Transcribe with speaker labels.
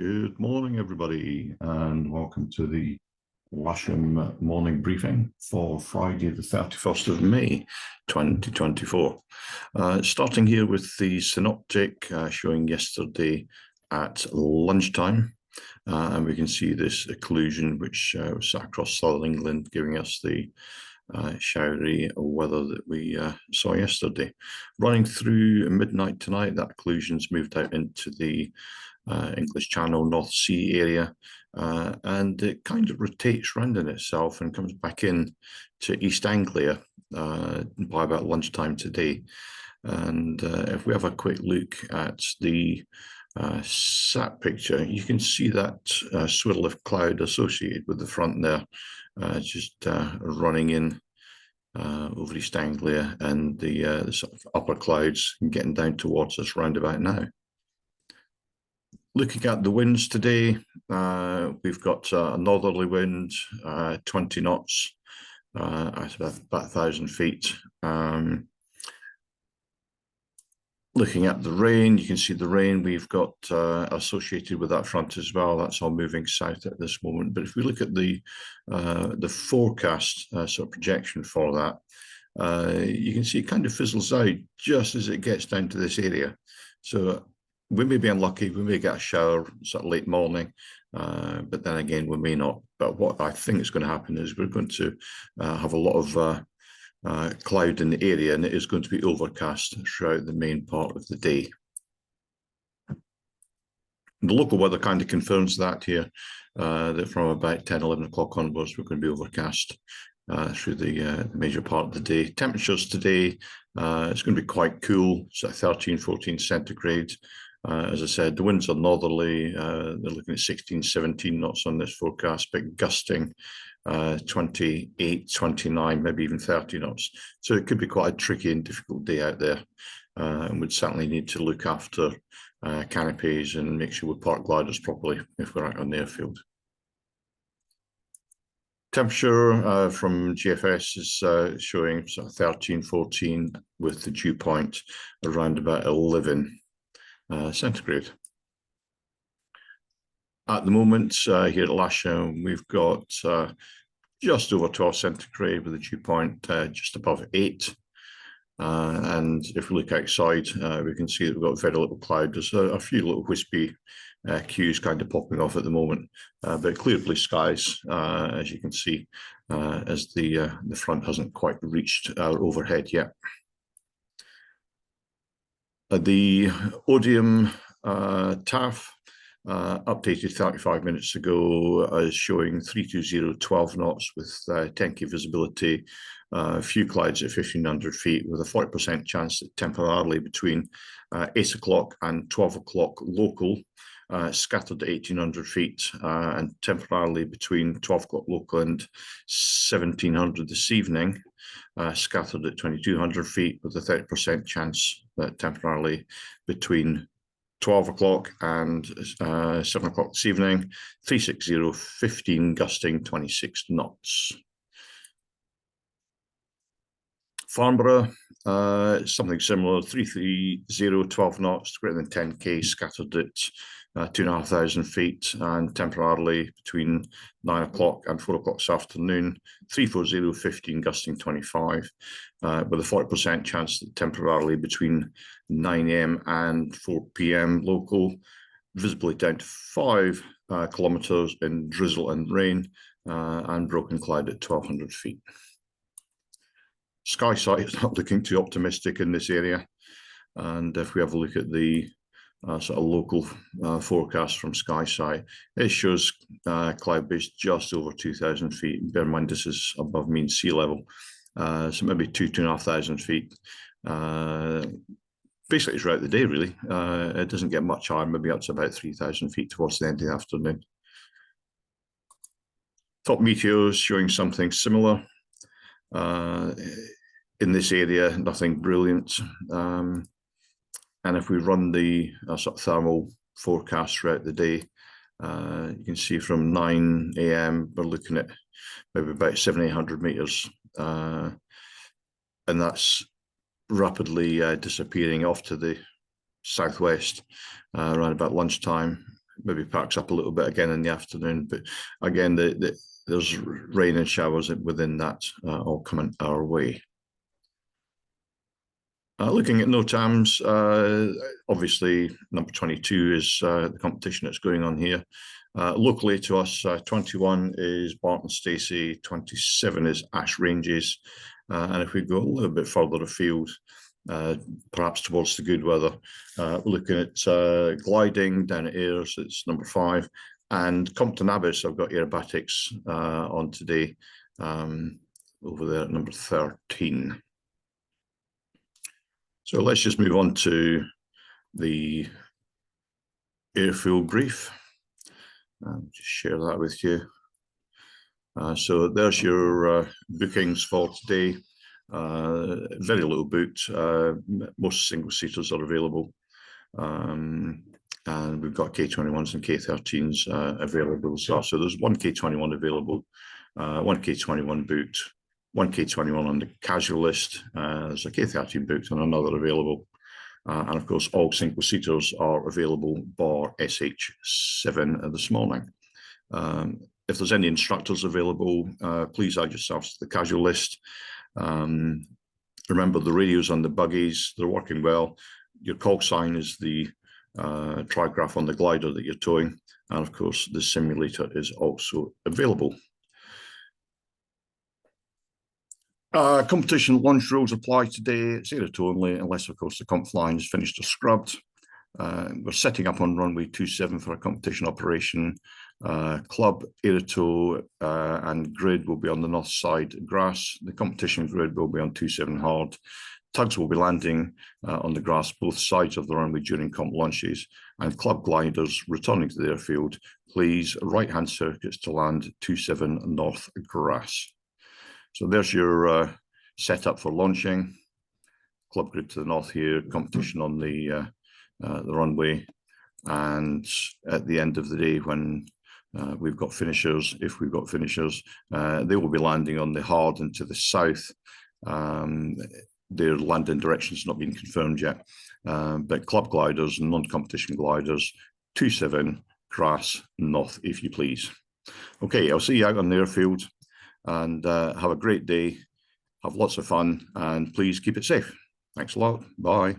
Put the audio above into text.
Speaker 1: Good morning, everybody, and welcome to the Lasham morning briefing for Friday, the 31st of May, 2024. Starting here with the synoptic showing yesterday at lunchtime, and we can see this occlusion which was sat across southern England, giving us the showery weather that we saw yesterday. Running through midnight tonight, that occlusion's moved out into the English Channel, North Sea area, and it kind of rotates round in itself and comes back in to East Anglia by about lunchtime today. And if we have a quick look at the sat picture, you can see that swirl of cloud associated with the front there, just running in over East Anglia, and the sort of upper clouds getting down towards us round about now. Looking at the winds today, we've got a northerly wind, 20 knots at about 1,000 feet. Looking at the rain, you can see the rain we've got associated with that front as well. That's all moving south at this moment. But if we look at the forecast sort of projection for that, you can see it kind of fizzles out just as it gets down to this area. So we may be unlucky, we may get a shower sort of late morning, but then again, we may not. But what I think is going to happen is we're going to have a lot of cloud in the area, and it is going to be overcast throughout the main part of the day. The local weather kind of confirms that here, that from about 10, 11 o'clock onwards, we're going to be overcast through the major part of the day. Temperatures today, it's going to be quite cool, so 13, 14 centigrade. As I said, the winds are northerly. They're looking at 16, 17 knots on this forecast, but gusting 28, 29, maybe even 30 knots. So it could be quite a tricky and difficult day out there, and we'd certainly need to look after canopies and make sure we park gliders properly if we're out on the airfield. Temperature from GFS is showing sort of 13, 14 with the dew point around about 11 centigrade. At the moment here at Lasham, we've got just over 12 centigrade with a dew point just above 8. And if we look outside, we can see that we've got very little cloud. There's a few little wispy cues kind of popping off at the moment, but clear blue skies, as you can see, as the front hasn't quite reached our overhead yet. The Odium TAF updated 35 minutes ago is showing 320 12 knots with 10k visibility, a few clouds at 1,500 feet with a 40% chance that temporarily between 8 o'clock and 12 o'clock local, scattered at 1,800 feet, and temporarily between 12 o'clock local and 1,700 this evening, scattered at 2,200 feet with a 30% chance that temporarily between 12 o'clock and 7 o'clock this evening, 360, 15 gusting 26 knots. Farnborough, something similar, 330, 12 knots, greater than 10k, scattered at 2,500 feet, and temporarily between 9 o'clock and 4 o'clock this afternoon, 340, 15 gusting 25, with a 40% chance that temporarily between 9 a.m. and 4 p.m. local, visibility down to 5 kilometres in drizzle and rain, and broken cloud at 1,200 feet. Skysight is not looking too optimistic in this area, and if we have a look at the sort of local forecast from Skysight, it shows cloud base just over 2,000 feet. Bear in mind this is above mean sea level, so maybe 2,500 feet. Basically throughout the day, really. It doesn't get much higher, maybe up to about 3,000 feet towards the end of the afternoon. Top meteors showing something similar. In this area, nothing brilliant. And if we run the sort of thermal forecast throughout the day, you can see from 9 a.m. we're looking at maybe about 700-800 meters, and that's rapidly disappearing off to the southwest around about lunchtime. maybe perks up a little bit again in the afternoon. But again, there's rain and showers within that all coming our way. Looking at no times, obviously number 22 is the competition that's going on here. Locally to us, 21 is Barton Stacey, 27 is Ash Ranges, and if we go a little bit further afield, perhaps towards the good weather, looking at gliding down at Ayers, it's number 5, and Compton Abbas, I've got aerobatics on today, over there at number 13. So let's just move on to the airfield brief. Just share that with you. So there's your bookings for today. Very little booked. Most single seaters are available. And we've got K21s and K13s available as well. So there's one K21 available, one K21 booked, one K21 on the casual list. There's a K13 booked and another available. And of course, all single seaters are available bar SH7 this morning. If there's any instructors available, please add yourselves to the casual list. Remember the radios on the buggies, they're working well. Your call sign is the trigraph on the glider that you're towing. And of course, the simulator is also available. Competition launch rules apply today. It's air to only, unless of course the comp line is finished or scrubbed. We're setting up on runway 27 for a competition operation. Club, Aerotow and grid will be on the north side grass. The competition grid will be on 27 hard. Tugs will be landing on the grass both sides of the runway during comp launches, and club gliders returning to the airfield, please right-hand circuits to land 27 north grass. So there's your setup for launching. Club grid to the north here, competition on the runway, and at the end of the day when we've got finishers, if we've got finishers, they will be landing on the hard and to the south. Their landing direction's not been confirmed yet, but club gliders and non-competition gliders, 27 grass north, if you please. Okay, I'll see you out on the airfield, and have a great day, have lots of fun, and please keep it safe. Thanks a lot. Bye.